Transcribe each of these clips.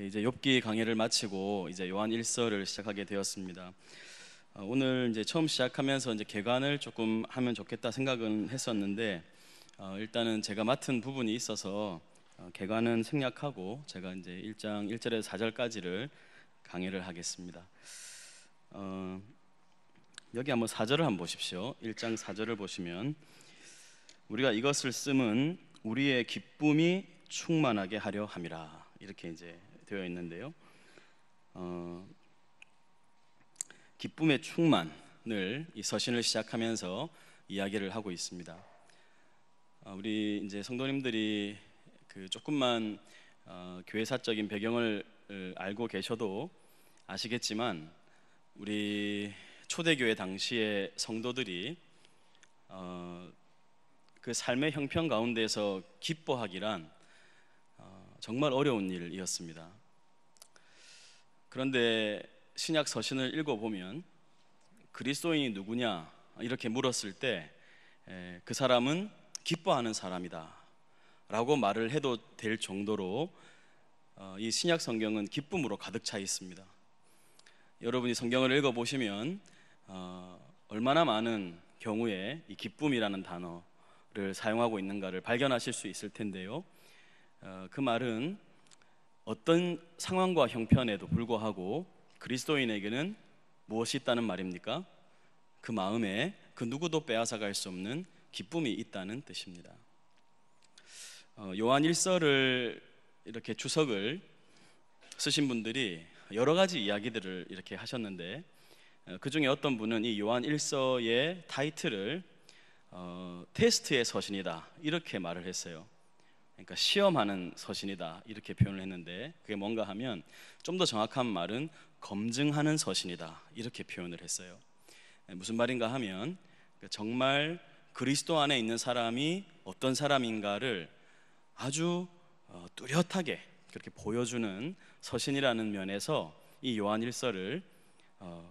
이제 욥기 강의를 마치고 이제 요한 1서를 시작하게 되었습니다. 오늘 이제 처음 시작하면서 이제 개관을 조금 하면 좋겠다 생각은 했었는데 일단은 제가 맡은 부분이 있어서 개관은 생략하고 제가 이제 1장 1절에서 4절까지를 강의를 하겠습니다. 여기 한번 4절을 한번 보십시오. 1장 4절을 보시면 우리가 이것을 쓰면 우리의 기쁨이 충만하게 하려 함이라 이렇게 이제 되어 있는데요. 기쁨의 충만을 이 서신을 시작하면서 이야기를 하고 있습니다. 우리 이제 성도님들이 그 조금만 교회사적인 배경을 알고 계셔도 아시겠지만 우리 초대교회 당시의 성도들이 그 삶의 형편 가운데서 기뻐하기란 정말 어려운 일이었습니다. 그런데 신약 서신을 읽어보면 그리스도인이 누구냐 이렇게 물었을 때 그 사람은 기뻐하는 사람이다 라고 말을 해도 될 정도로 이 신약 성경은 기쁨으로 가득 차 있습니다. 여러분이 성경을 읽어보시면 얼마나 많은 경우에 이 기쁨이라는 단어를 사용하고 있는가를 발견하실 수 있을 텐데요. 그 말은 어떤 상황과 형편에도 불구하고 그리스도인에게는 무엇이 있다는 말입니까? 그 마음에 그 누구도 빼앗아갈 수 없는 기쁨이 있다는 뜻입니다. 요한 1서를 이렇게 주석을 쓰신 분들이 여러 가지 이야기들을 이렇게 하셨는데 그 중에 어떤 분은 이 요한 1서의 타이틀을 테스트의 서신이다 이렇게 말을 했어요. 그러니까 시험하는 서신이다 이렇게 표현을 했는데 그게 뭔가 하면 좀 더 정확한 말은 검증하는 서신이다 이렇게 표현을 했어요. 무슨 말인가 하면 정말 그리스도 안에 있는 사람이 어떤 사람인가를 아주 뚜렷하게 그렇게 보여주는 서신이라는 면에서 이 요한 1서를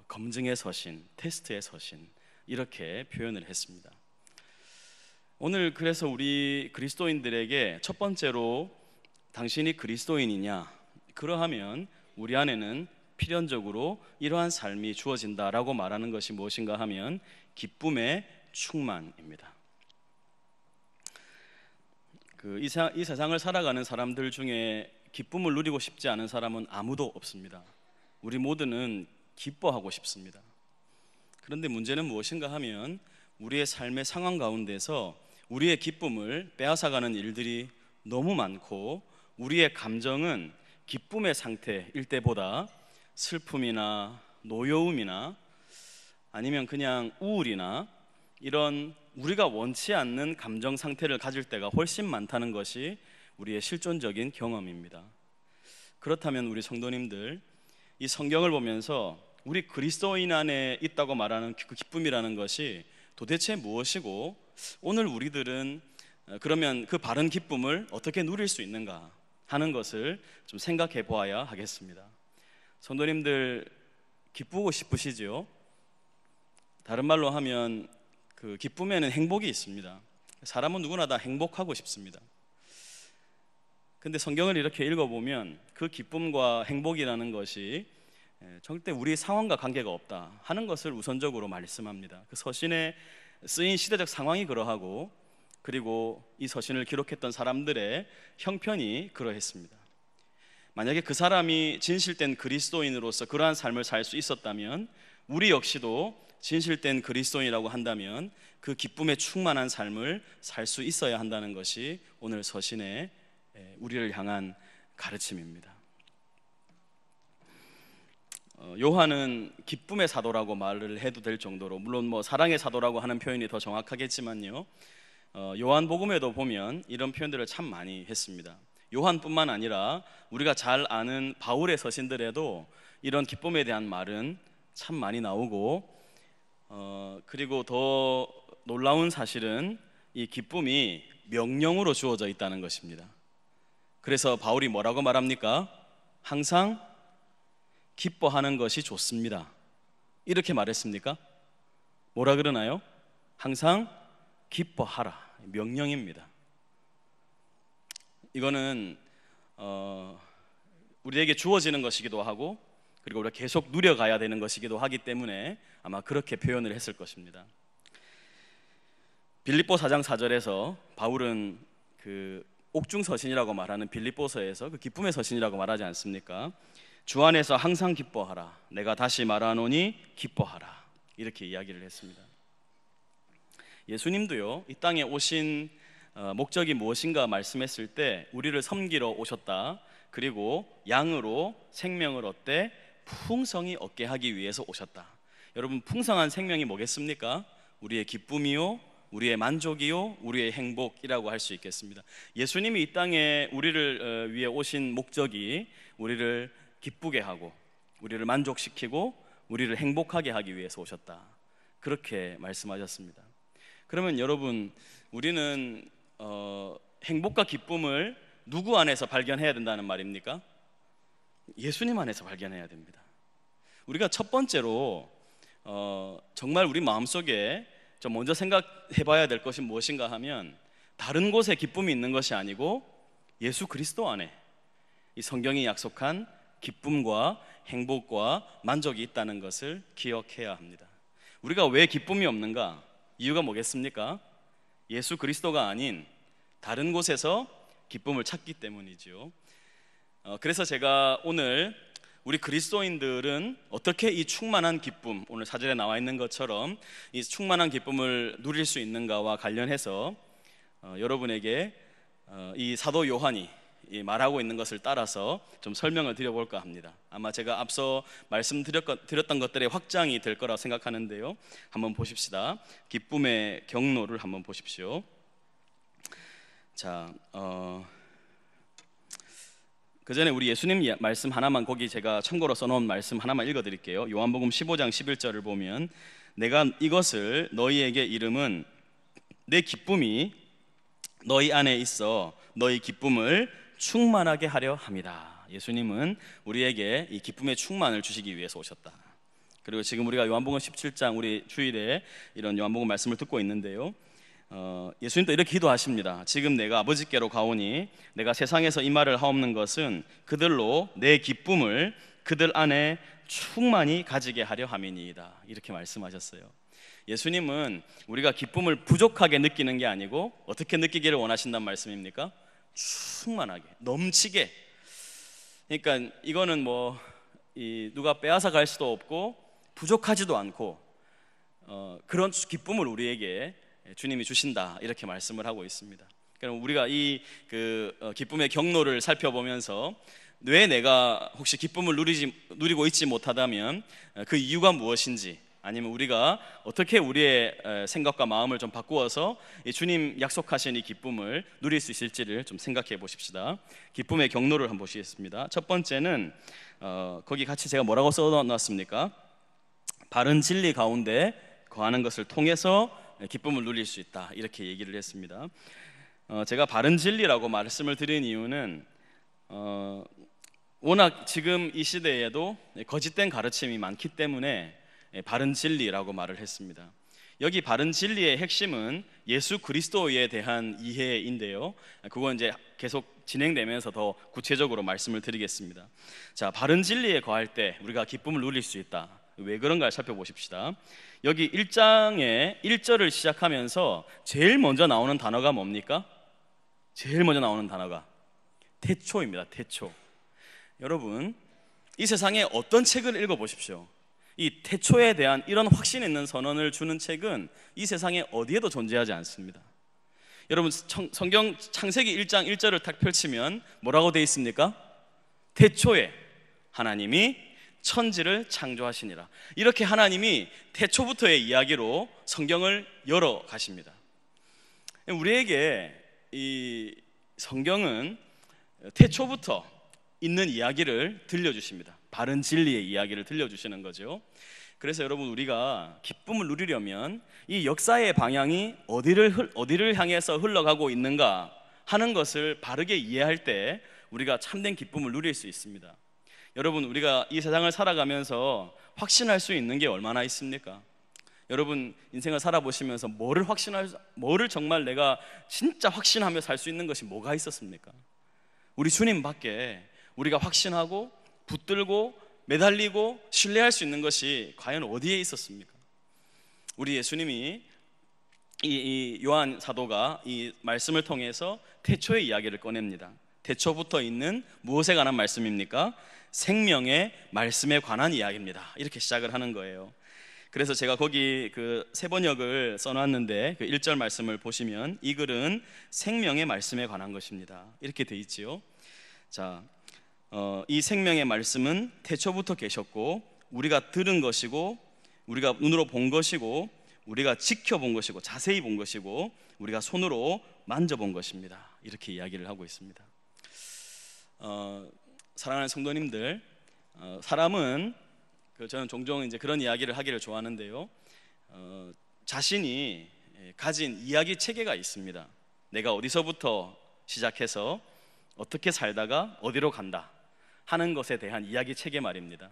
검증의 서신, 테스트의 서신 이렇게 표현을 했습니다. 오늘 그래서 우리 그리스도인들에게 첫 번째로 당신이 그리스도인이냐? 그러하면 우리 안에는 필연적으로 이러한 삶이 주어진다라고 말하는 것이 무엇인가 하면 기쁨의 충만입니다. 이 세상을 살아가는 사람들 중에 기쁨을 누리고 싶지 않은 사람은 아무도 없습니다. 우리 모두는 기뻐하고 싶습니다. 그런데 문제는 무엇인가 하면 우리의 삶의 상황 가운데서 우리의 기쁨을 빼앗아가는 일들이 너무 많고 우리의 감정은 기쁨의 상태일 때보다 슬픔이나 노여움이나 아니면 그냥 우울이나 이런 우리가 원치 않는 감정 상태를 가질 때가 훨씬 많다는 것이 우리의 실존적인 경험입니다. 그렇다면 우리 성도님들 이 성경을 보면서 우리 그리스도인 안에 있다고 말하는 그 기쁨이라는 것이 도대체 무엇이고 오늘 우리들은 그러면 그 바른 기쁨을 어떻게 누릴 수 있는가 하는 것을 좀 생각해 보아야 하겠습니다. 성도님들 기쁘고 싶으시죠? 다른 말로 하면 그 기쁨에는 행복이 있습니다. 사람은 누구나 다 행복하고 싶습니다. 근데 성경을 이렇게 읽어보면 그 기쁨과 행복이라는 것이 절대 우리 상황과 관계가 없다 하는 것을 우선적으로 말씀합니다. 그 서신에 쓰인 시대적 상황이 그러하고 그리고 이 서신을 기록했던 사람들의 형편이 그러했습니다. 만약에 그 사람이 진실된 그리스도인으로서 그러한 삶을 살 수 있었다면 우리 역시도 진실된 그리스도인이라고 한다면 그 기쁨에 충만한 삶을 살 수 있어야 한다는 것이 오늘 서신의 우리를 향한 가르침입니다. 요한은 기쁨의 사도라고 말을 해도 될 정도로 물론 뭐 사랑의 사도라고 하는 표현이 더 정확하겠지만요 요한복음에도 보면 이런 표현들을 참 많이 했습니다. 요한뿐만 아니라 우리가 잘 아는 바울의 서신들에도 이런 기쁨에 대한 말은 참 많이 나오고 그리고 더 놀라운 사실은 이 기쁨이 명령으로 주어져 있다는 것입니다. 그래서 바울이 뭐라고 말합니까? 항상 기뻐하는 것이 좋습니다 이렇게 말했습니까? 뭐라 그러나요? 항상 기뻐하라 명령입니다. 이거는 우리에게 주어지는 것이기도 하고 그리고 우리가 계속 누려가야 되는 것이기도 하기 때문에 아마 그렇게 표현을 했을 것입니다. 빌립보 4장 4절에서 바울은 그 옥중 서신이라고 말하는 빌립보서에서 그 기쁨의 서신이라고 말하지 않습니까? 주 안에서 항상 기뻐하라. 내가 다시 말하노니 기뻐하라. 이렇게 이야기를 했습니다. 예수님도요, 이 땅에 오신 목적이 무엇인가 말씀했을 때 우리를 섬기러 오셨다. 그리고 양으로 생명을 얻되 풍성히 얻게 하기 위해서 오셨다. 여러분, 풍성한 생명이 뭐겠습니까? 우리의 기쁨이요, 우리의 만족이요, 우리의 행복이라고 할 수 있겠습니다. 예수님이 이 땅에 우리를 위해 오신 목적이 우리를 기쁘게 하고 우리를 만족시키고 우리를 행복하게 하기 위해서 오셨다. 그렇게 말씀하셨습니다. 그러면 여러분, 우리는 행복과 기쁨을 누구 안에서 발견해야 된다는 말입니까? 예수님 안에서 발견해야 됩니다. 우리가 첫 번째로 정말 우리 마음속에 좀 먼저 생각해 봐야 될 것이 무엇인가 하면 다른 곳에 기쁨이 있는 것이 아니고 예수 그리스도 안에 이 성경이 약속한 기쁨과 행복과 만족이 있다는 것을 기억해야 합니다. 우리가 왜 기쁨이 없는가? 이유가 뭐겠습니까? 예수 그리스도가 아닌 다른 곳에서 기쁨을 찾기 때문이지요. 그래서 제가 오늘 우리 그리스도인들은 어떻게 이 충만한 기쁨, 오늘 사절에 나와 있는 것처럼 이 충만한 기쁨을 누릴 수 있는가와 관련해서 여러분에게 이 사도 요한이 말하고 있는 것을 따라서 좀 설명을 드려볼까 합니다. 아마 제가 앞서 말씀드렸던 것들의 확장이 될 거라고 생각하는데요. 한번 보십시다. 기쁨의 경로를 한번 보십시오. 자, 그 전에 우리 예수님 말씀 하나만, 거기 제가 참고로 써놓은 말씀 하나만 읽어드릴게요. 요한복음 15장 11절을 보면 내가 이것을 너희에게 이름은 내 기쁨이 너희 안에 있어 너희 기쁨을 충만하게 하려 함이라. 예수님은 우리에게 이 기쁨의 충만을 주시기 위해서 오셨다. 그리고 지금 우리가 요한복음 17장 우리 주일에 이런 요한복음 말씀을 듣고 있는데요, 예수님도 이렇게 기도하십니다. 지금 내가 아버지께로 가오니 내가 세상에서 이 말을 하옵는 것은 그들로 내 기쁨을 그들 안에 충만히 가지게 하려 함이니이다. 이렇게 말씀하셨어요. 예수님은 우리가 기쁨을 부족하게 느끼는 게 아니고 어떻게 느끼기를 원하신단 말씀입니까? 충만하게, 넘치게. 그러니까 이거는 누가 빼앗아 갈 수도 없고 부족하지도 않고 그런 기쁨을 우리에게 주님이 주신다, 이렇게 말씀을 하고 있습니다. 그럼 우리가 이 기쁨의 경로를 살펴보면서 왜 내가 혹시 기쁨을 누리고 있지 못하다면 그 이유가 무엇인지, 아니면 우리가 어떻게 우리의 생각과 마음을 좀 바꾸어서 이 주님 약속하신 이 기쁨을 누릴 수 있을지를 좀 생각해 보십시다. 기쁨의 경로를 한번 보시겠습니다. 첫 번째는 거기 같이 제가 뭐라고 써놨습니까? 바른 진리 가운데 거하는 것을 통해서 기쁨을 누릴 수 있다, 이렇게 얘기를 했습니다. 제가 바른 진리라고 말씀을 드린 이유는 워낙 지금 이 시대에도 거짓된 가르침이 많기 때문에 바른 진리라고 말을 했습니다. 여기 바른 진리의 핵심은 예수 그리스도에 대한 이해인데요, 그건 이제 계속 진행되면서 더 구체적으로 말씀을 드리겠습니다. 자, 바른 진리에 거할 때 우리가 기쁨을 누릴 수 있다. 왜 그런가 살펴보십시다. 여기 1장의 1절을 시작하면서 제일 먼저 나오는 단어가 뭡니까? 제일 먼저 나오는 단어가 태초입니다. 태초. 여러분, 이 세상에 어떤 책을 읽어보십시오. 이 태초에 대한 이런 확신 있는 선언을 주는 책은 이 세상에 어디에도 존재하지 않습니다. 여러분, 성경 창세기 1장 1절을 딱 펼치면 뭐라고 되어 있습니까? 태초에 하나님이 천지를 창조하시니라. 이렇게 하나님이 태초부터의 이야기로 성경을 열어 가십니다. 우리에게 이 성경은 태초부터 있는 이야기를 들려주십니다. 바른 진리의 이야기를 들려주시는 거죠. 그래서 여러분, 우리가 기쁨을 누리려면 이 역사의 방향이 어디를 향해서 흘러가고 있는가 하는 것을 바르게 이해할 때 우리가 참된 기쁨을 누릴 수 있습니다. 여러분, 우리가 이 세상을 살아가면서 확신할 수 있는 게 얼마나 있습니까? 여러분, 인생을 살아보시면서 뭐를 정말 내가 진짜 확신하며 살 수 있는 것이 뭐가 있었습니까? 우리 주님밖에 우리가 확신하고 붙들고 매달리고 신뢰할 수 있는 것이 과연 어디에 있었습니까? 우리 예수님이 이 요한 사도가 이 말씀을 통해서 태초의 이야기를 꺼냅니다. 태초부터 있는 무엇에 관한 말씀입니까? 생명의 말씀에 관한 이야기입니다. 이렇게 시작을 하는 거예요. 그래서 제가 거기 그 새 번역을 써놨는데 그 1절 말씀을 보시면 이 글은 생명의 말씀에 관한 것입니다. 이렇게 돼 있지요. 자, 이 생명의 말씀은 태초부터 계셨고 우리가 들은 것이고 우리가 눈으로 본 것이고 우리가 지켜본 것이고 자세히 본 것이고 우리가 손으로 만져본 것입니다. 이렇게 이야기를 하고 있습니다. 사랑하는 성도님들, 사람은 저는 종종 이제 그런 이야기를 하기를 좋아하는데요. 자신이 가진 이야기 체계가 있습니다. 내가 어디서부터 시작해서 어떻게 살다가 어디로 간다 하는 것에 대한 이야기 체계 말입니다.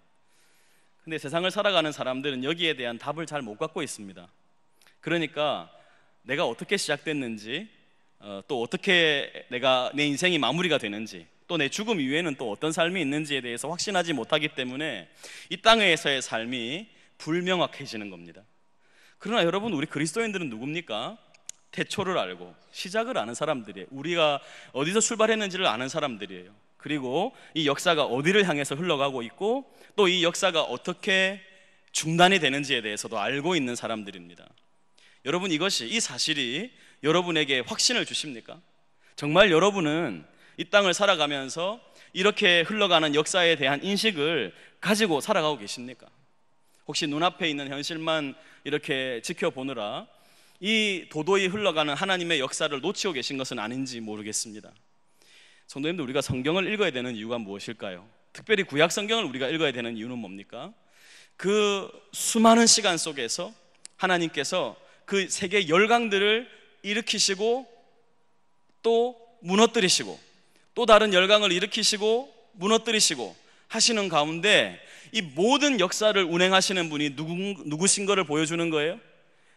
근데 세상을 살아가는 사람들은 여기에 대한 답을 잘 못 갖고 있습니다. 그러니까 내가 어떻게 시작됐는지, 또 어떻게 내 인생이 마무리가 되는지, 또 내 죽음 이후에는 또 어떤 삶이 있는지에 대해서 확신하지 못하기 때문에 이 땅에서의 삶이 불명확해지는 겁니다. 그러나 여러분, 우리 그리스도인들은 누굽니까? 태초를 알고 시작을 아는 사람들이에요. 우리가 어디서 출발했는지를 아는 사람들이에요. 그리고 이 역사가 어디를 향해서 흘러가고 있고 또 이 역사가 어떻게 중단이 되는지에 대해서도 알고 있는 사람들입니다. 여러분, 이 사실이 여러분에게 확신을 주십니까? 정말 여러분은 이 땅을 살아가면서 이렇게 흘러가는 역사에 대한 인식을 가지고 살아가고 계십니까? 혹시 눈앞에 있는 현실만 이렇게 지켜보느라 이 도도히 흘러가는 하나님의 역사를 놓치고 계신 것은 아닌지 모르겠습니다. 성도님들, 우리가 성경을 읽어야 되는 이유가 무엇일까요? 특별히 구약 성경을 우리가 읽어야 되는 이유는 뭡니까? 그 수많은 시간 속에서 하나님께서 그 세계 열강들을 일으키시고 또 무너뜨리시고 또 다른 열강을 일으키시고 무너뜨리시고 하시는 가운데 이 모든 역사를 운행하시는 분이 누구신 것을 보여주는 거예요?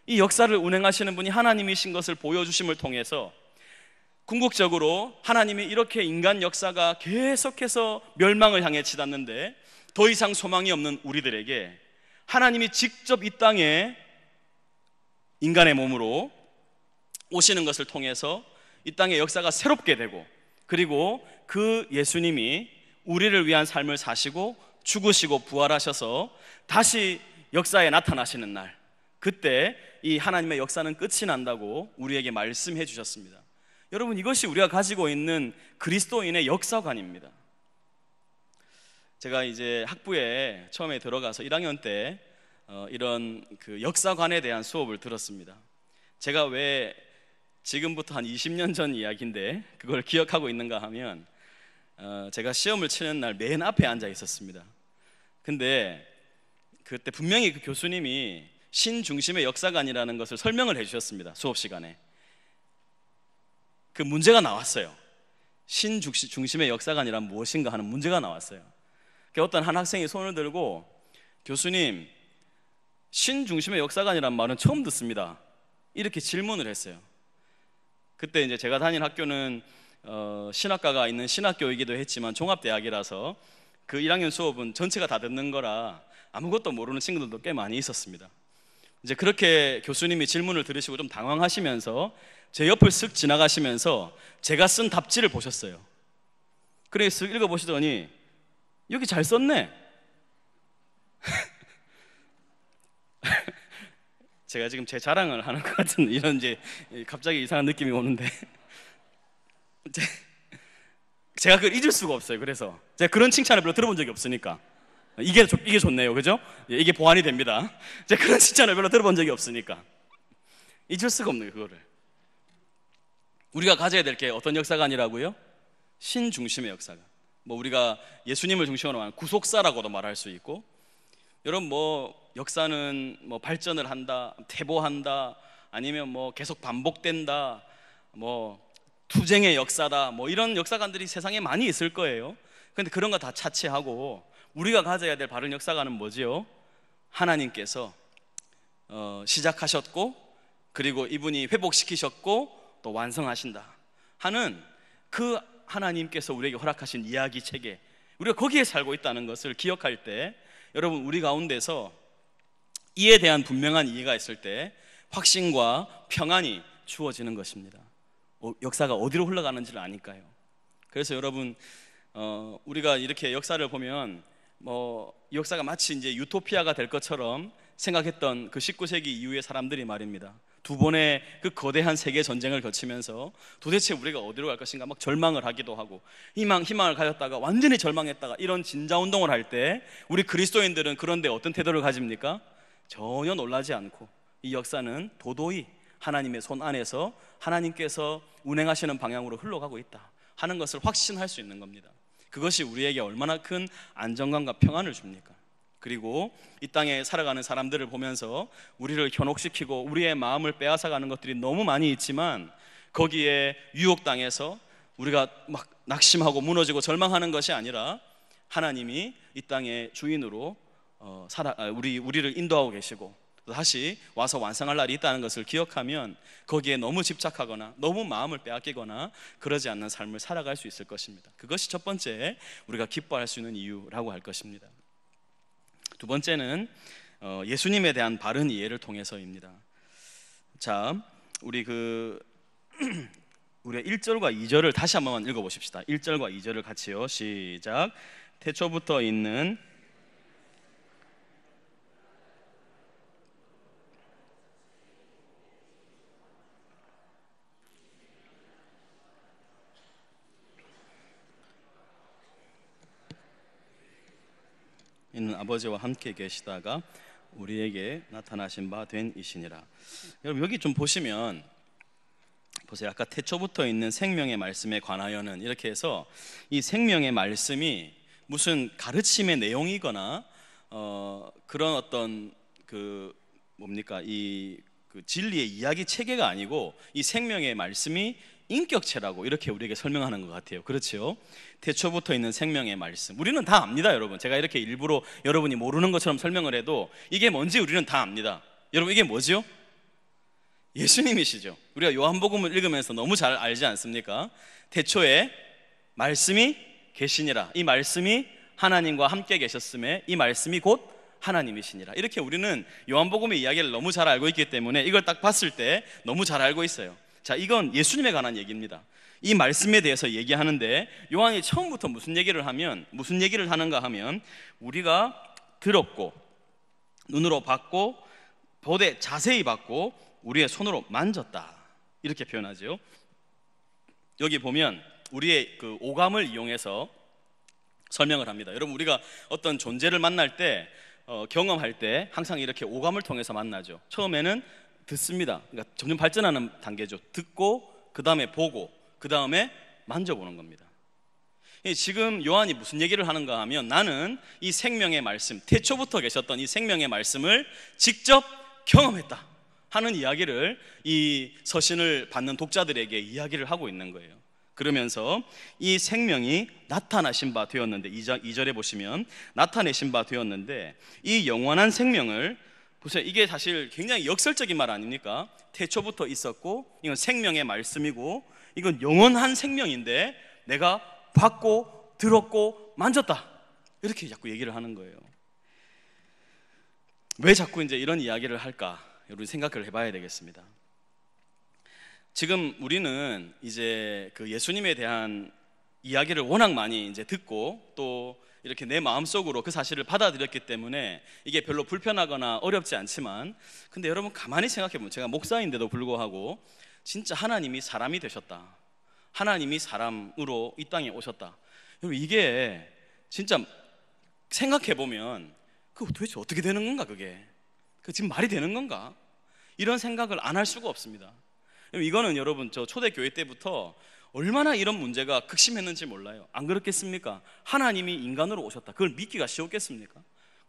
이 역사를 운행하시는 분이 하나님이신 것을 보여주심을 통해서 궁극적으로 하나님이 이렇게 인간 역사가 계속해서 멸망을 향해 치닫는데 더 이상 소망이 없는 우리들에게 하나님이 직접 이 땅에 인간의 몸으로 오시는 것을 통해서 이 땅의 역사가 새롭게 되고, 그리고 그 예수님이 우리를 위한 삶을 사시고 죽으시고 부활하셔서 다시 역사에 나타나시는 날, 그때 이 하나님의 역사는 끝이 난다고 우리에게 말씀해 주셨습니다. 여러분, 이것이 우리가 가지고 있는 그리스도인의 역사관입니다. 제가 이제 학부에 처음에 들어가서 1학년 때 이런 그 역사관에 대한 수업을 들었습니다. 제가 왜 지금부터 한 20년 전 이야기인데 그걸 기억하고 있는가 하면, 제가 시험을 치는 날 맨 앞에 앉아 있었습니다. 근데 그때 분명히 그 교수님이 신중심의 역사관이라는 것을 설명을 해주셨습니다. 수업 시간에 그 문제가 나왔어요. 신중심의 역사관이란 무엇인가 하는 문제가 나왔어요. 어떤 한 학생이 손을 들고, 교수님, 신중심의 역사관이란 말은 처음 듣습니다, 이렇게 질문을 했어요. 그때 이제 제가 다닌 학교는 신학과가 있는 신학교이기도 했지만 종합대학이라서 그 1학년 수업은 전체가 다 듣는 거라 아무것도 모르는 친구들도 꽤 많이 있었습니다. 이제 그렇게 교수님이 질문을 들으시고 좀 당황하시면서 제 옆을 쓱 지나가시면서 제가 쓴 답지를 보셨어요. 그래 쓱 읽어보시더니 여기 잘 썼네. 제가 지금 제 자랑을 하는 것 같은 이런 이제 갑자기 이상한 느낌이 오는데 제가 그걸 잊을 수가 없어요. 그래서 제가 그런 칭찬을 별로 들어본 적이 없으니까 이게 좋네요, 그죠? 이게 보완이 됩니다. 제가 그런 칭찬을 별로 들어본 적이 없으니까 잊을 수가 없는 그거를. 우리가 가져야 될 게 어떤 역사관이라고요? 신중심의 역사관. 우리가 예수님을 중심으로 하는 구속사라고도 말할 수 있고, 여러분 역사는 발전을 한다, 퇴보한다, 아니면 계속 반복된다, 투쟁의 역사다, 이런 역사관들이 세상에 많이 있을 거예요. 그런데 그런 거 다 차치하고 우리가 가져야 될 바른 역사관은 뭐지요? 하나님께서 시작하셨고, 그리고 이분이 회복시키셨고 또 완성하신다 하는 그 하나님께서 우리에게 허락하신 이야기 체계, 우리가 거기에 살고 있다는 것을 기억할 때 여러분 우리 가운데서 이에 대한 분명한 이해가 있을 때 확신과 평안이 주어지는 것입니다. 역사가 어디로 흘러가는지를 아니까요. 그래서 여러분 우리가 이렇게 역사를 보면 이 역사가 마치 이제 유토피아가 될 것처럼 생각했던 그 19세기 이후의 사람들이 말입니다. 두 번의 그 거대한 세계 전쟁을 거치면서 도대체 우리가 어디로 갈 것인가 막 절망을 하기도 하고 희망을 가졌다가 완전히 절망했다가 이런 진자운동을 할 때 우리 그리스도인들은 그런데 어떤 태도를 가집니까? 전혀 놀라지 않고 이 역사는 도도히 하나님의 손 안에서 하나님께서 운행하시는 방향으로 흘러가고 있다 하는 것을 확신할 수 있는 겁니다. 그것이 우리에게 얼마나 큰 안정감과 평안을 줍니까? 그리고 이 땅에 살아가는 사람들을 보면서 우리를 현혹시키고 우리의 마음을 빼앗아가는 것들이 너무 많이 있지만 거기에 유혹당해서 우리가 막 낙심하고 무너지고 절망하는 것이 아니라 하나님이 이 땅의 주인으로 우리를 인도하고 계시고 다시 와서 완성할 날이 있다는 것을 기억하면 거기에 너무 집착하거나 너무 마음을 빼앗기거나 그러지 않는 삶을 살아갈 수 있을 것입니다. 그것이 첫 번째 우리가 기뻐할 수 있는 이유라고 할 것입니다. 두 번째는 예수님에 대한 바른 이해를 통해서입니다. 자, 우리가 1절과 2절을 다시 한번 읽어보십시다. 1절과 2절을 같이요. 시작. 태초부터 있는 있는 아버지와 함께 계시다가 우리에게 나타나신 바 된 이시니라. 여러분 여기 좀 보시면 보세요. 아까 태초부터 있는 생명의 말씀에 관하여는 이렇게 해서 이 생명의 말씀이 무슨 가르침의 내용이거나 그런 어떤 이 진리의 이야기 체계가 아니고 이 생명의 말씀이 인격체라고 이렇게 우리에게 설명하는 것 같아요. 그렇죠? 태초부터 있는 생명의 말씀, 우리는 다 압니다. 여러분 제가 이렇게 일부러 여러분이 모르는 것처럼 설명을 해도 이게 뭔지 우리는 다 압니다. 여러분 이게 뭐죠? 예수님이시죠. 우리가 요한복음을 읽으면서 너무 잘 알지 않습니까? 태초에 말씀이 계시니라. 이 말씀이 하나님과 함께 계셨음에 이 말씀이 곧 하나님이시니라. 이렇게 우리는 요한복음의 이야기를 너무 잘 알고 있기 때문에 이걸 딱 봤을 때 너무 잘 알고 있어요. 자, 이건 예수님에 관한 얘기입니다. 이 말씀에 대해서 얘기하는데 요한이 처음부터 무슨 얘기를 하는가 하면 우리가 들었고 눈으로 봤고 보되 자세히 봤고 우리의 손으로 만졌다 이렇게 표현하죠. 여기 보면 우리의 그 오감을 이용해서 설명을 합니다. 여러분 우리가 어떤 존재를 만날 때 경험할 때 항상 이렇게 오감을 통해서 만나죠. 처음에는 듣습니다. 그러니까 점점 발전하는 단계죠. 듣고 그 다음에 보고 그 다음에 만져보는 겁니다. 지금 요한이 무슨 얘기를 하는가 하면 나는 이 생명의 말씀, 태초부터 계셨던 이 생명의 말씀을 직접 경험했다 하는 이야기를 이 서신을 받는 독자들에게 이야기를 하고 있는 거예요. 그러면서 이 생명이 나타나신 바 되었는데 2절에 보시면 나타내신 바 되었는데 이 영원한 생명을 보세요. 이게 사실 굉장히 역설적인 말 아닙니까? 태초부터 있었고 이건 생명의 말씀이고 이건 영원한 생명인데 내가 봤고 들었고 만졌다 이렇게 자꾸 얘기를 하는 거예요. 왜 자꾸 이제 이런 이야기를 할까? 여러분 생각을 해봐야 되겠습니다. 지금 우리는 이제 그 예수님에 대한 이야기를 워낙 많이 이제 듣고 또 이렇게 내 마음속으로 그 사실을 받아들였기 때문에 이게 별로 불편하거나 어렵지 않지만 근데 여러분 가만히 생각해보면 제가 목사인데도 불구하고 진짜 하나님이 사람이 되셨다, 하나님이 사람으로 이 땅에 오셨다, 여러분 이게 진짜 생각해보면 그거 도대체 어떻게 되는 건가? 그게 지금 말이 되는 건가? 이런 생각을 안 할 수가 없습니다. 이거는 여러분 저 초대교회 때부터 얼마나 이런 문제가 극심했는지 몰라요. 안 그렇겠습니까? 하나님이 인간으로 오셨다, 그걸 믿기가 쉬웠겠습니까?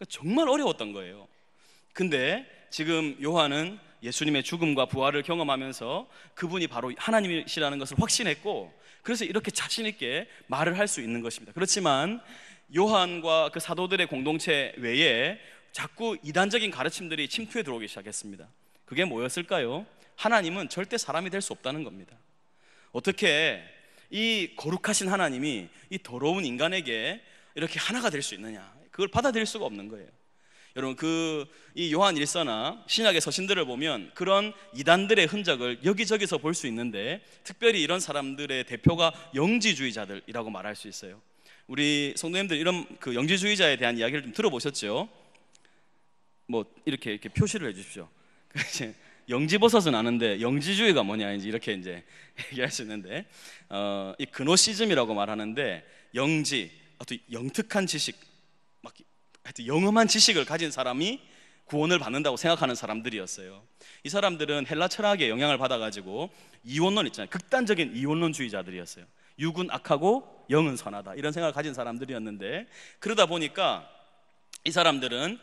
정말 어려웠던 거예요. 근데 지금 요한은 예수님의 죽음과 부활을 경험하면서 그분이 바로 하나님이시라는 것을 확신했고 그래서 이렇게 자신 있게 말을 할 수 있는 것입니다. 그렇지만 요한과 그 사도들의 공동체 외에 자꾸 이단적인 가르침들이 침투해 들어오기 시작했습니다. 그게 뭐였을까요? 하나님은 절대 사람이 될 수 없다는 겁니다. 어떻게 이 거룩하신 하나님이 이 더러운 인간에게 이렇게 하나가 될 수 있느냐, 그걸 받아들일 수가 없는 거예요. 여러분, 이 요한 일서나 신약의 서신들을 보면 그런 이단들의 흔적을 여기저기서 볼 수 있는데, 특별히 이런 사람들의 대표가 영지주의자들이라고 말할 수 있어요. 우리 성도님들 이런 그 영지주의자에 대한 이야기를 좀 들어보셨죠? 뭐 이렇게 표시를 해주십시오. 영지버섯은 아는데 영지주의가 뭐냐 이렇게 이제 얘기할 수 있는데, 이 그노시즘이라고 말하는데, 영지, 어떤 영특한 지식, 막 하여튼 영험한 지식을 가진 사람이 구원을 받는다고 생각하는 사람들이었어요. 이 사람들은 헬라 철학의 영향을 받아가지고 이원론 있잖아요. 극단적인 이원론주의자들이었어요. 육은 악하고 영은 선하다, 이런 생각을 가진 사람들이었는데, 그러다 보니까 이 사람들은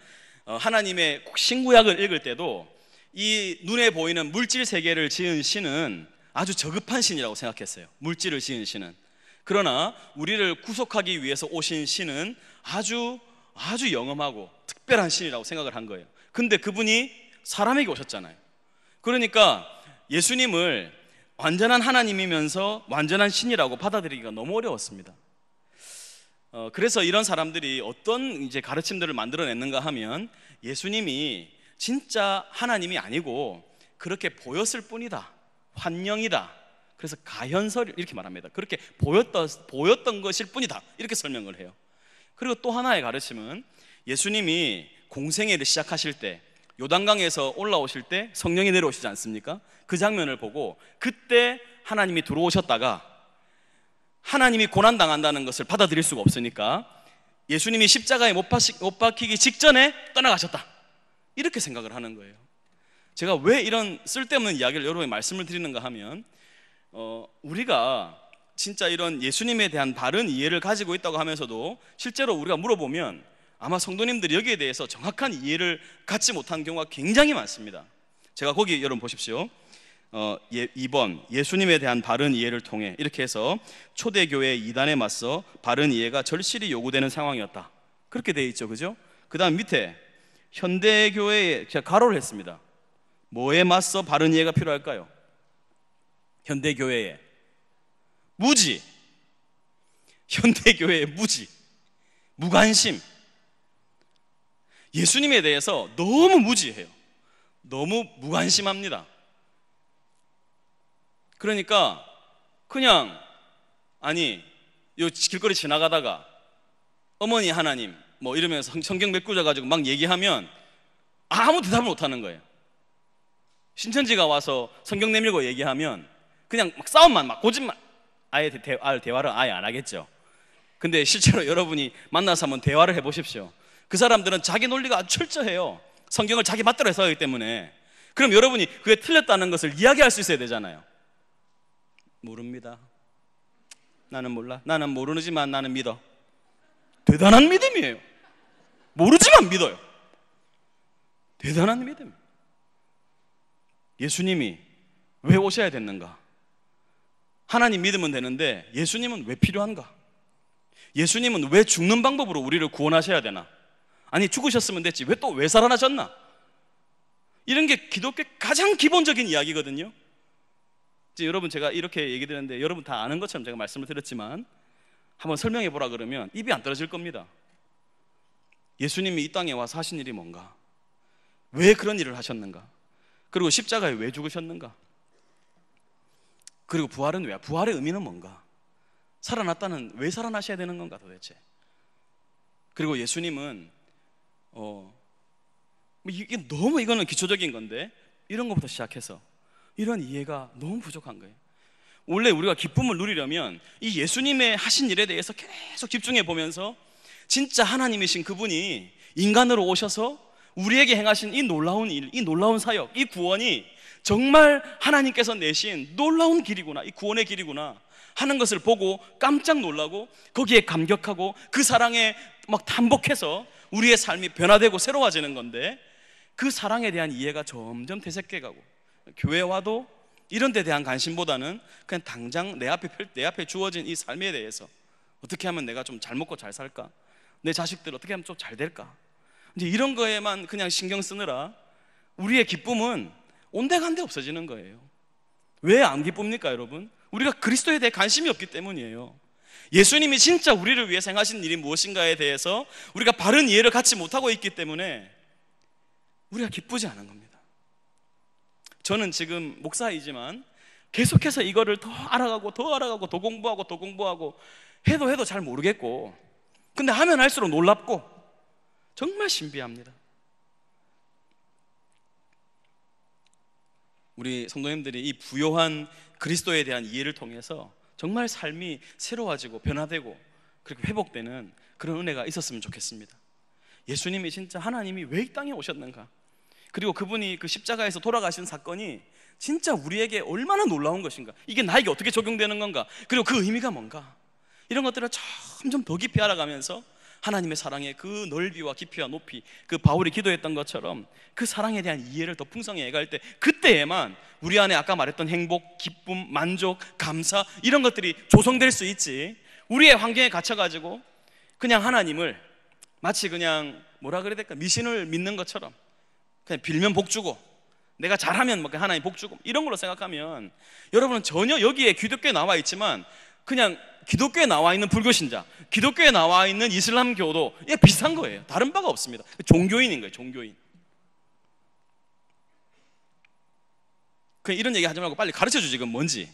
하나님의 신구약을 읽을 때도 이 눈에 보이는 물질 세계를 지은 신은 아주 저급한 신이라고 생각했어요. 물질을 지은 신은. 그러나 우리를 구속하기 위해서 오신 신은 아주 영험하고 특별한 신이라고 생각을 한 거예요. 근데 그분이 사람에게 오셨잖아요. 그러니까 예수님을 완전한 하나님이면서 완전한 신이라고 받아들이기가 너무 어려웠습니다. 그래서 이런 사람들이 어떤 이제 가르침들을 만들어냈는가 하면, 예수님이 진짜 하나님이 아니고 그렇게 보였을 뿐이다, 환영이다, 그래서 가현설 이렇게 말합니다. 그렇게 보였던 것일 뿐이다, 이렇게 설명을 해요. 그리고 또 하나의 가르침은, 예수님이 공생애를 시작하실 때 요단강에서 올라오실 때 성령이 내려오시지 않습니까? 그 장면을 보고 그때 하나님이 들어오셨다가 하나님이 고난당한다는 것을 받아들일 수가 없으니까 예수님이 십자가에 못 박히기 직전에 떠나가셨다, 이렇게 생각을 하는 거예요. 제가 왜 이런 쓸데없는 이야기를 여러분에게 말씀을 드리는가 하면, 우리가 진짜 이런 예수님에 대한 바른 이해를 가지고 있다고 하면서도 실제로 우리가 물어보면 아마 성도님들이 여기에 대해서 정확한 이해를 갖지 못한 경우가 굉장히 많습니다. 제가 거기 여러분 보십시오. 2번 예수님에 대한 바른 이해를 통해, 이렇게 해서 초대교회 이단에 맞서 바른 이해가 절실히 요구되는 상황이었다, 그렇게 되어 있죠, 그죠? 그 다음 밑에 현대교회에 제가 가로를 했습니다. 뭐에 맞서 바른 이해가 필요할까요? 현대교회에 무지, 현대교회의 무지, 무관심, 예수님에 대해서 너무 무지해요. 너무 무관심합니다. 그러니까 그냥 요 길거리 지나가다가 어머니 하나님 뭐 이러면서 성경 몇 구절 가지고 막 얘기하면 아무 대답을 못하는 거예요. 신천지가 와서 성경 내밀고 얘기하면 그냥 막 싸움만, 막 고집만, 대화를 아예 안 하겠죠. 근데 실제로 여러분이 만나서 한번 대화를 해보십시오. 그 사람들은 자기 논리가 아주 철저해요. 성경을 자기 맛대로 해석하기 때문에. 그럼 여러분이 그게 틀렸다는 것을 이야기할 수 있어야 되잖아요. 모릅니다. 나는 몰라. 나는 모르지만 나는 믿어. 대단한 믿음이에요. 모르지만 믿어요. 대단한 믿음. 예수님이 왜 오셔야 됐는가? 하나님 믿으면 되는데 예수님은 왜 필요한가? 예수님은 왜 죽는 방법으로 우리를 구원하셔야 되나? 아니 죽으셨으면 됐지 왜 살아나셨나? 이런 게 기독교의 가장 기본적인 이야기거든요. 이제 여러분, 제가 이렇게 얘기 드렸는데 여러분 다 아는 것처럼 제가 말씀을 드렸지만 한번 설명해 보라 그러면 입이 안 떨어질 겁니다. 예수님이 이 땅에 와서 하신 일이 뭔가? 왜 그런 일을 하셨는가? 그리고 십자가에 왜 죽으셨는가? 그리고 부활은 왜? 부활의 의미는 뭔가? 살아났다는 왜 살아나셔야 되는 건가 도대체? 그리고 예수님은 이게 너무 이거는 기초적인 건데 이런 것부터 시작해서 이런 이해가 너무 부족한 거예요. 원래 우리가 기쁨을 누리려면 이 예수님의 하신 일에 대해서 계속 집중해 보면서 진짜 하나님이신 그분이 인간으로 오셔서 우리에게 행하신 이 놀라운 일, 이 놀라운 사역, 이 구원이 정말 하나님께서 내신 놀라운 길이구나, 이 구원의 길이구나 하는 것을 보고 깜짝 놀라고 거기에 감격하고 그 사랑에 막 탄복해서 우리의 삶이 변화되고 새로워지는 건데, 그 사랑에 대한 이해가 점점 퇴색해가고 교회 와도 이런 데 대한 관심보다는 그냥 당장 내 앞에 주어진 이 삶에 대해서 어떻게 하면 내가 좀 잘 먹고 잘 살까? 내 자식들 어떻게 하면 좀 잘 될까? 이제 이런 거에만 그냥 신경 쓰느라 우리의 기쁨은 온데간데 없어지는 거예요. 왜 안 기쁩니까 여러분? 우리가 그리스도에 대해 관심이 없기 때문이에요. 예수님이 진짜 우리를 위해서 행하신 일이 무엇인가에 대해서 우리가 바른 이해를 갖지 못하고 있기 때문에 우리가 기쁘지 않은 겁니다. 저는 지금 목사이지만 계속해서 이거를 더 알아가고 더 공부하고 해도 잘 모르겠고, 근데 하면 할수록 놀랍고 정말 신비합니다. 우리 성도님들이 이 부요한 그리스도에 대한 이해를 통해서 정말 삶이 새로워지고 변화되고 그렇게 회복되는 그런 은혜가 있었으면 좋겠습니다. 예수님이 진짜 하나님이 왜 이 땅에 오셨는가, 그리고 그분이 그 십자가에서 돌아가신 사건이 진짜 우리에게 얼마나 놀라운 것인가, 이게 나에게 어떻게 적용되는 건가, 그리고 그 의미가 뭔가, 이런 것들을 점점 더 깊이 알아가면서 하나님의 사랑의 그 넓이와 깊이와 높이, 그 바울이 기도했던 것처럼 그 사랑에 대한 이해를 더 풍성히 해갈 때, 그때에만 우리 안에 아까 말했던 행복, 기쁨, 만족, 감사, 이런 것들이 조성될 수 있지, 우리의 환경에 갇혀가지고 그냥 하나님을 마치 그냥 뭐라 그래야 될까, 미신을 믿는 것처럼 그냥 빌면 복 주고 내가 잘하면 뭐 하나님 복 주고 이런 걸로 생각하면, 여러분은 전혀 여기에 기독교에 나와 있지만 그냥 기독교에 나와 있는 불교신자, 기독교에 나와 있는 이슬람교도 이게 비슷한 거예요. 다른 바가 없습니다. 종교인인 거예요. 종교인. 그냥 이런 얘기 하지 말고 빨리 가르쳐 주지 그건 뭔지,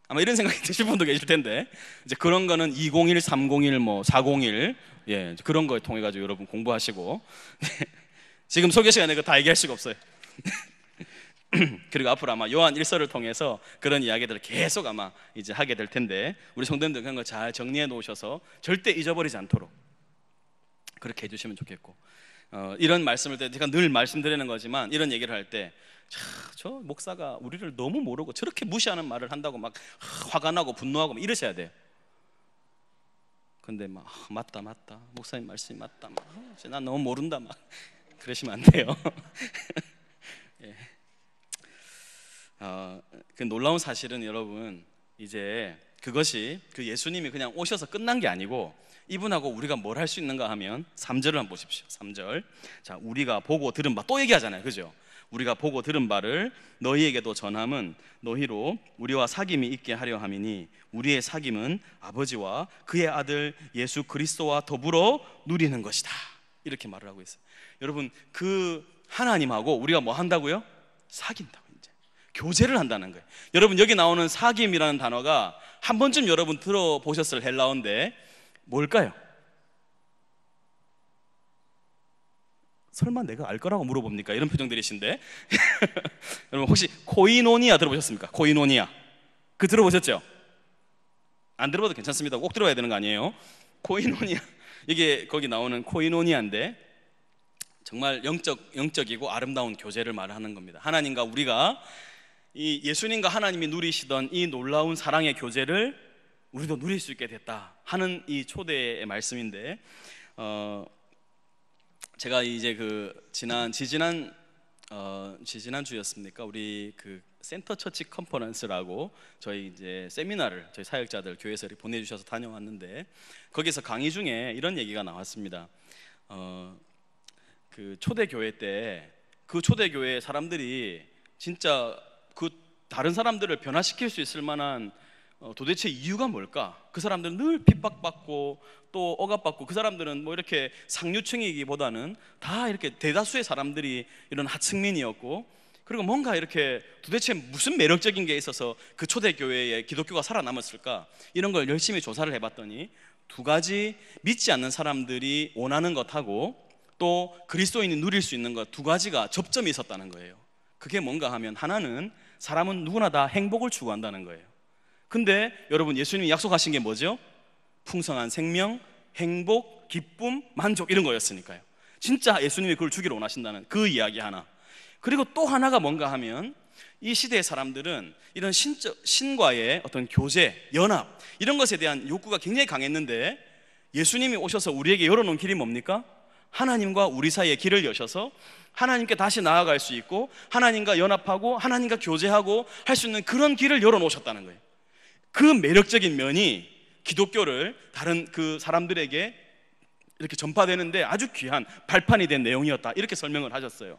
아마 이런 생각이 드실 분도 계실 텐데, 이제 그런 거는 201, 301, 뭐 401, 예, 그런 거에 통해 가지고 여러분 공부하시고 지금 소개 시간에 그거 다 얘기할 수가 없어요. 그리고 앞으로 아마 요한 1서를 통해서 그런 이야기들을 계속 아마 이제 하게 될 텐데, 우리 성도님들 그런 거 잘 정리해 놓으셔서 절대 잊어버리지 않도록 그렇게 해주시면 좋겠고, 이런 말씀을 때 제가 늘 말씀드리는 거지만, 이런 얘기를 할 때 저 목사가 우리를 너무 모르고 저렇게 무시하는 말을 한다고 막 화가 나고 분노하고 막 이러셔야 돼요. 근데 막 맞다 목사님 말씀이 맞다, 난 너무 모른다 막 그러시면 안 돼요. 예. 그 놀라운 사실은 여러분, 이제 그것이 그 예수님이 그냥 오셔서 끝난 게 아니고, 이분하고 우리가 뭘 할 수 있는가 하면 3절을 한번 보십시오. 3절. 자, 우리가 보고 들은 바, 또 얘기하잖아요, 그죠? 우리가 보고 들은 바를 너희에게도 전함은 너희로 우리와 사귐이 있게 하려 함이니 우리의 사귐은 아버지와 그의 아들 예수 그리스도와 더불어 누리는 것이다, 이렇게 말을 하고 있어요. 여러분, 그 하나님하고 우리가 뭐 한다고요? 사귄다고, 이제 교제를 한다는 거예요. 여러분, 여기 나오는 사귐이라는 단어가 한 번쯤 여러분 들어보셨을 헬라어인데 뭘까요? 설마 내가 알 거라고 물어봅니까? 이런 표정들이신데 여러분, 혹시 코이노니아 들어보셨습니까? 코이노니아, 그 들어보셨죠? 안 들어봐도 괜찮습니다. 꼭 들어봐야 되는 거 아니에요? 코이노니아, 이게 거기 나오는 코이노니아인데 정말 영적이고 아름다운 교제를 말하는 겁니다. 하나님과 우리가, 이 예수님과 하나님이 누리시던 이 놀라운 사랑의 교제를 우리도 누릴 수 있게 됐다 하는 이 초대의 말씀인데, 제가 이제 그 지지난 주였습니까? 우리 그 센터 처치 컨퍼런스라고 저희 이제 세미나를 저희 사역자들 교회에서 보내주셔서 다녀왔는데, 거기서 강의 중에 이런 얘기가 나왔습니다. 그 초대교회 때 그 초대교회 사람들이 진짜 그 다른 사람들을 변화시킬 수 있을 만한 도대체 이유가 뭘까? 그 사람들은 늘 핍박받고 또 억압받고, 그 사람들은 뭐 이렇게 상류층이기보다는 다 이렇게 대다수의 사람들이 이런 하층민이었고, 그리고 뭔가 이렇게 도대체 무슨 매력적인 게 있어서 그 초대교회에 기독교가 살아남았을까? 이런 걸 열심히 조사를 해봤더니 두 가지, 믿지 않는 사람들이 원하는 것하고 또 그리스도인이 누릴 수 있는 것, 두 가지가 접점이 있었다는 거예요. 그게 뭔가 하면, 하나는 사람은 누구나 다 행복을 추구한다는 거예요. 근데 여러분, 예수님이 약속하신 게 뭐죠? 풍성한 생명, 행복, 기쁨, 만족, 이런 거였으니까요. 진짜 예수님이 그걸 주기를 원하신다는 그 이야기 하나. 그리고 또 하나가 뭔가 하면, 이 시대의 사람들은 이런 신과의 어떤 교제, 연합, 이런 것에 대한 욕구가 굉장히 강했는데, 예수님이 오셔서 우리에게 열어놓은 길이 뭡니까? 하나님과 우리 사이에 길을 여셔서 하나님께 다시 나아갈 수 있고, 하나님과 연합하고 하나님과 교제하고 할 수 있는 그런 길을 열어놓으셨다는 거예요. 그 매력적인 면이 기독교를 다른 그 사람들에게 이렇게 전파되는데 아주 귀한 발판이 된 내용이었다, 이렇게 설명을 하셨어요.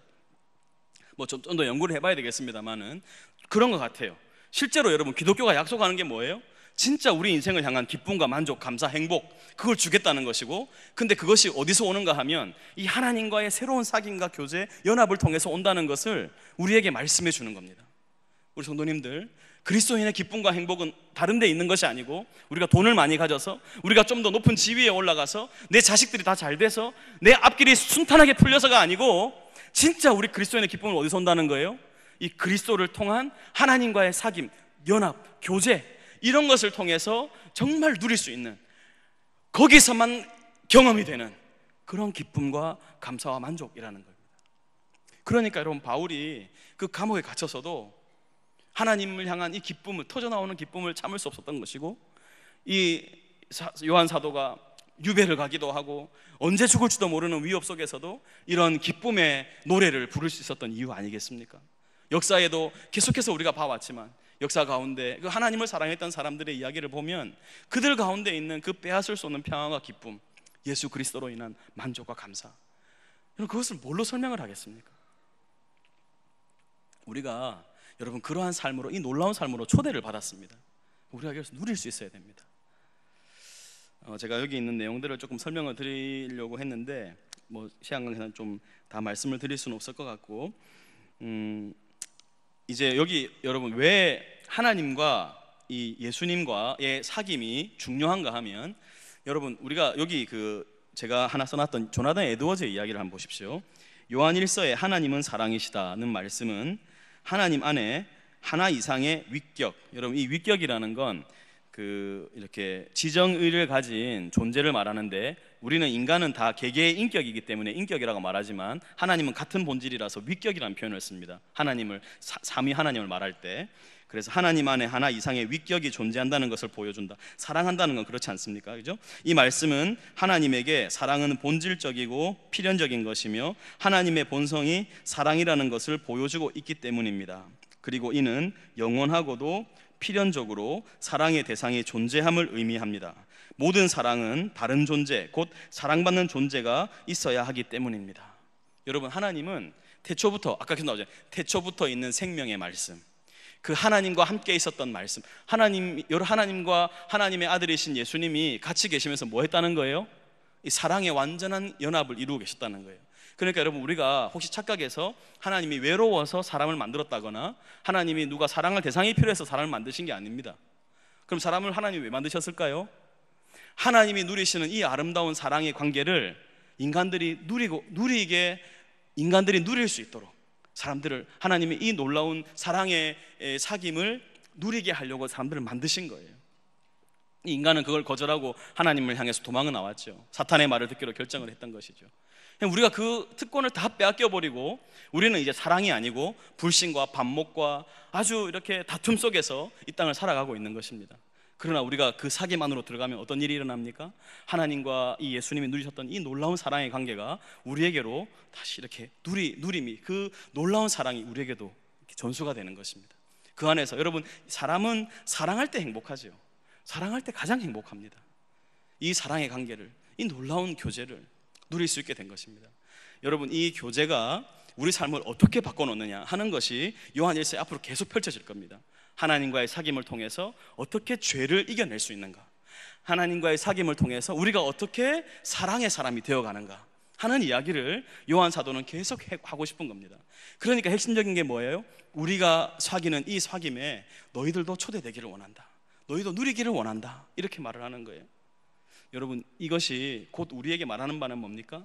뭐 좀 더 연구를 해봐야 되겠습니다만은 그런 것 같아요. 실제로 여러분, 기독교가 약속하는 게 뭐예요? 진짜 우리 인생을 향한 기쁨과 만족, 감사, 행복, 그걸 주겠다는 것이고, 근데 그것이 어디서 오는가 하면 이 하나님과의 새로운 사귐과 교제, 연합을 통해서 온다는 것을 우리에게 말씀해 주는 겁니다. 우리 성도님들, 그리스도인의 기쁨과 행복은 다른 데 있는 것이 아니고, 우리가 돈을 많이 가져서, 우리가 좀 더 높은 지위에 올라가서, 내 자식들이 다 잘 돼서, 내 앞길이 순탄하게 풀려서가 아니고, 진짜 우리 그리스도인의 기쁨은 어디서 온다는 거예요? 이 그리스도를 통한 하나님과의 사귐, 연합, 교제, 이런 것을 통해서 정말 누릴 수 있는, 거기서만 경험이 되는 그런 기쁨과 감사와 만족이라는 겁니다. 그러니까 여러분, 바울이 그 감옥에 갇혀서도 하나님을 향한 이 기쁨을, 터져나오는 기쁨을 참을 수 없었던 것이고, 이 요한 사도가 유배를 가기도 하고 언제 죽을지도 모르는 위협 속에서도 이런 기쁨의 노래를 부를 수 있었던 이유 아니겠습니까? 역사에도 계속해서 우리가 봐왔지만, 역사 가운데 그 하나님을 사랑했던 사람들의 이야기를 보면 그들 가운데 있는 그 빼앗을 수 없는 평안과 기쁨, 예수 그리스도로 인한 만족과 감사, 그것을 뭘로 설명을 하겠습니까? 우리가 여러분 그러한 삶으로, 이 놀라운 삶으로 초대를 받았습니다. 우리가 그래서 누릴 수 있어야 됩니다. 제가 여기 있는 내용들을 조금 설명을 드리려고 했는데 시간 관계상 좀 다 말씀을 드릴 수는 없을 것 같고, 이제 여기 여러분 왜 하나님과 이 예수님과의 사귐이 중요한가 하면, 여러분 우리가 여기 제가 하나 써놨던 조나단 에드워즈의 이야기를 한번 보십시오. 요한 1서에 하나님은 사랑이시다는 말씀은 하나님 안에 하나 이상의 위격, 여러분 이 위격이라는 건 이렇게 지정의를 가진 존재를 말하는데, 우리는 인간은 다 개개의 인격이기 때문에 인격이라고 말하지만 하나님은 같은 본질이라서 위격이라는 표현을 씁니다. 하나님을, 삼위 하나님을 말할 때. 그래서 하나님 안에 하나 이상의 위격이 존재한다는 것을 보여준다. 사랑한다는 건 그렇지 않습니까? 그죠? 이 말씀은 하나님에게 사랑은 본질적이고 필연적인 것이며 하나님의 본성이 사랑이라는 것을 보여주고 있기 때문입니다. 그리고 이는 영원하고도 필연적으로 사랑의 대상이 존재함을 의미합니다. 모든 사랑은 다른 존재, 곧 사랑받는 존재가 있어야 하기 때문입니다. 여러분, 하나님은 태초부터, 아까 계속 나오죠, 태초부터 있는 생명의 말씀, 그 하나님과 함께 있었던 말씀, 하나님과 하나님의 아들이신 예수님이 같이 계시면서 뭐 했다는 거예요? 이 사랑의 완전한 연합을 이루고 계셨다는 거예요. 그러니까 여러분, 우리가 혹시 착각해서 하나님이 외로워서 사람을 만들었다거나 하나님이 누가 사랑할 대상이 필요해서 사람을 만드신 게 아닙니다. 그럼 사람을 하나님이 왜 만드셨을까요? 하나님이 누리시는 이 아름다운 사랑의 관계를 인간들이 누릴 수 있도록 사람들을, 하나님이 이 놀라운 사랑의 사귐을 누리게 하려고 사람들을 만드신 거예요. 인간은 그걸 거절하고 하나님을 향해서 도망을 나왔죠. 사탄의 말을 듣기로 결정을 했던 것이죠. 우리가 그 특권을 다 빼앗겨버리고 우리는 이제 사랑이 아니고 불신과 반목과 아주 이렇게 다툼 속에서 이 땅을 살아가고 있는 것입니다. 그러나 우리가 그 사귐 안으로 들어가면 어떤 일이 일어납니까? 하나님과 이 예수님이 누리셨던 이 놀라운 사랑의 관계가 우리에게로 다시 이렇게 누림이, 그 놀라운 사랑이 우리에게도 전수가 되는 것입니다. 그 안에서 여러분, 사람은 사랑할 때 행복하죠. 사랑할 때 가장 행복합니다. 이 사랑의 관계를, 이 놀라운 교제를 누릴 수 있게 된 것입니다. 여러분, 이 교제가 우리 삶을 어떻게 바꿔놓느냐 하는 것이 요한 1서 앞으로 계속 펼쳐질 겁니다. 하나님과의 사귐을 통해서 어떻게 죄를 이겨낼 수 있는가, 하나님과의 사귐을 통해서 우리가 어떻게 사랑의 사람이 되어가는가 하는 이야기를 요한 사도는 계속 하고 싶은 겁니다. 그러니까 핵심적인 게 뭐예요? 우리가 사귀는 이 사귐에 너희들도 초대되기를 원한다, 너희도 누리기를 원한다, 이렇게 말을 하는 거예요. 여러분, 이것이 곧 우리에게 말하는 바는 뭡니까?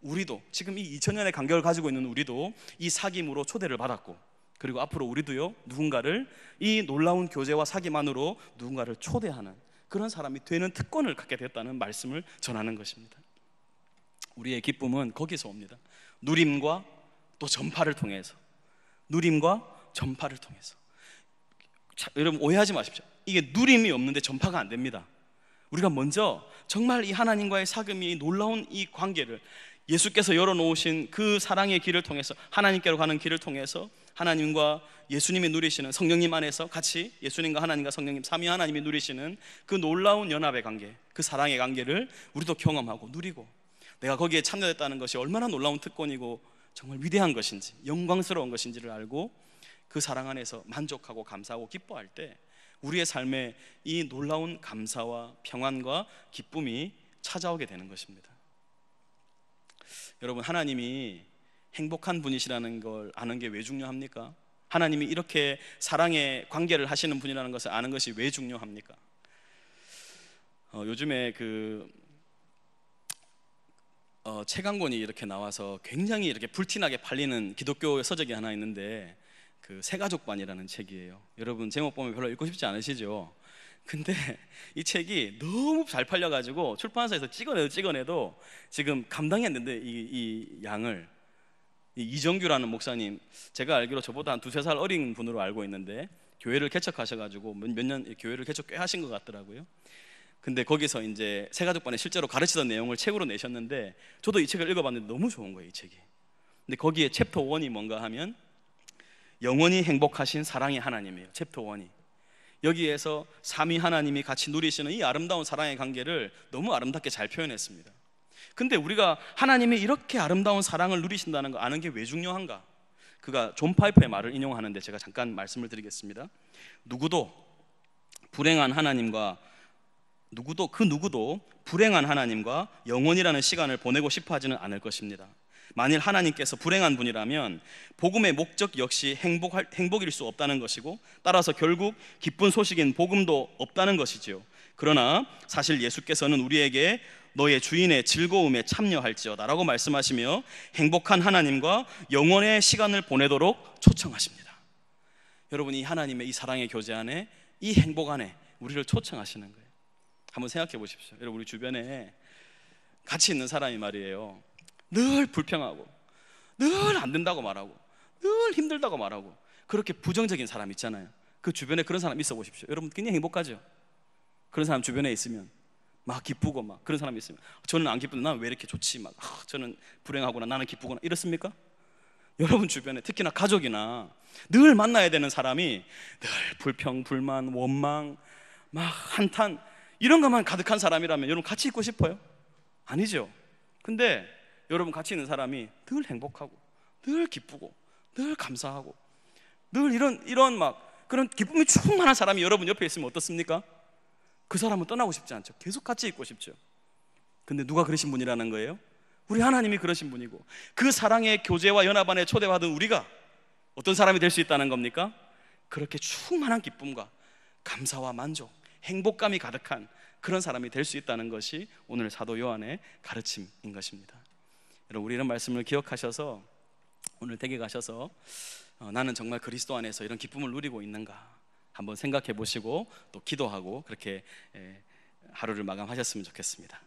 우리도 지금 이 2000년의 간격을 가지고 있는 우리도 이 사귐으로 초대를 받았고, 그리고 앞으로 우리도요, 누군가를 이 놀라운 교제와 사귐만으로 누군가를 초대하는 그런 사람이 되는 특권을 갖게 되었다는 말씀을 전하는 것입니다. 우리의 기쁨은 거기서 옵니다. 누림과 또 전파를 통해서, 누림과 전파를 통해서. 자, 여러분 오해하지 마십시오. 이게 누림이 없는데 전파가 안 됩니다. 우리가 먼저 정말 이 하나님과의 사귐이 놀라운 이 관계를, 예수께서 열어놓으신 그 사랑의 길을 통해서, 하나님께로 가는 길을 통해서 하나님과 예수님이 누리시는, 성령님 안에서 같이 예수님과 하나님과 성령님 삼위 하나님이 누리시는 그 놀라운 연합의 관계, 그 사랑의 관계를 우리도 경험하고 누리고, 내가 거기에 참여했다는 것이 얼마나 놀라운 특권이고 정말 위대한 것인지, 영광스러운 것인지를 알고 그 사랑 안에서 만족하고 감사하고 기뻐할 때 우리의 삶에 이 놀라운 감사와 평안과 기쁨이 찾아오게 되는 것입니다. 여러분, 하나님이 행복한 분이시라는 걸 아는 게 왜 중요합니까? 하나님이 이렇게 사랑의 관계를 하시는 분이라는 것을 아는 것이 왜 중요합니까? 요즘에 책 한 권이 이렇게 나와서 굉장히 이렇게 불티나게 팔리는 기독교 서적이 하나 있는데 새가족반이라는 책이에요. 여러분 제목 보면 별로 읽고 싶지 않으시죠? 근데 이 책이 너무 잘 팔려가지고 출판사에서 찍어내도 지금 감당이 안 된대. 이 양을. 이정규라는 목사님, 제가 알기로 저보다 한 2-3살 어린 분으로 알고 있는데 교회를 개척하셔가지고 몇 년 교회를 개척 꽤 하신 것 같더라고요. 근데 거기서 이제 새가족반에 실제로 가르치던 내용을 책으로 내셨는데 저도 이 책을 읽어봤는데 너무 좋은 거예요, 이 책이. 근데 거기에 챕터 1이 뭔가 하면 영원히 행복하신 사랑의 하나님이에요. 챕터 1이 여기에서 삼위 하나님이 같이 누리시는 이 아름다운 사랑의 관계를 너무 아름답게 잘 표현했습니다. 근데 우리가 하나님이 이렇게 아름다운 사랑을 누리신다는 거 아는 게 왜 중요한가? 그가 존 파이퍼의 말을 인용하는데 제가 잠깐 말씀을 드리겠습니다. 누구도 불행한 하나님과 영원이라는 시간을 보내고 싶어 하지는 않을 것입니다. 만일 하나님께서 불행한 분이라면 복음의 목적 역시 행복일 수 없다는 것이고, 따라서 결국 기쁜 소식인 복음도 없다는 것이지요. 그러나 사실 예수께서는 우리에게 너의 주인의 즐거움에 참여할지어다 라고 말씀하시며 행복한 하나님과 영원의 시간을 보내도록 초청하십니다. 여러분, 이 하나님의 이 사랑의 교제 안에, 이 행복 안에 우리를 초청하시는 거예요. 한번 생각해 보십시오. 여러분, 우리 주변에 같이 있는 사람이 말이에요, 늘 불평하고 늘 안 된다고 말하고 늘 힘들다고 말하고 그렇게 부정적인 사람 있잖아요. 그 주변에 그런 사람 있어 보십시오. 여러분 굉장히 행복하죠? 그런 사람 주변에 있으면 막 기쁘고 막 그런 사람이 있으면 저는 안 기쁜데 나는 왜 이렇게 좋지? 막 저는 불행하구나, 나는 기쁘구나, 이렇습니까? 여러분 주변에 특히나 가족이나 늘 만나야 되는 사람이 늘 불평, 불만, 원망, 막 한탄 이런 것만 가득한 사람이라면 여러분 같이 있고 싶어요? 아니죠. 근데 여러분 같이 있는 사람이 늘 행복하고 늘 기쁘고 늘 감사하고 늘 이런 막 그런 기쁨이 충만한 사람이 여러분 옆에 있으면 어떻습니까? 그 사람은 떠나고 싶지 않죠. 계속 같이 있고 싶죠. 근데 누가 그러신 분이라는 거예요? 우리 하나님이 그러신 분이고, 그 사랑의 교제와 연합 안에 초대받은 우리가 어떤 사람이 될 수 있다는 겁니까? 그렇게 충만한 기쁨과 감사와 만족, 행복감이 가득한 그런 사람이 될 수 있다는 것이 오늘 사도 요한의 가르침인 것입니다. 여러분, 우리 이런 말씀을 기억하셔서 오늘 댁에 가셔서 나는 정말 그리스도 안에서 이런 기쁨을 누리고 있는가 한번 생각해 보시고 또 기도하고 그렇게 하루를 마감하셨으면 좋겠습니다.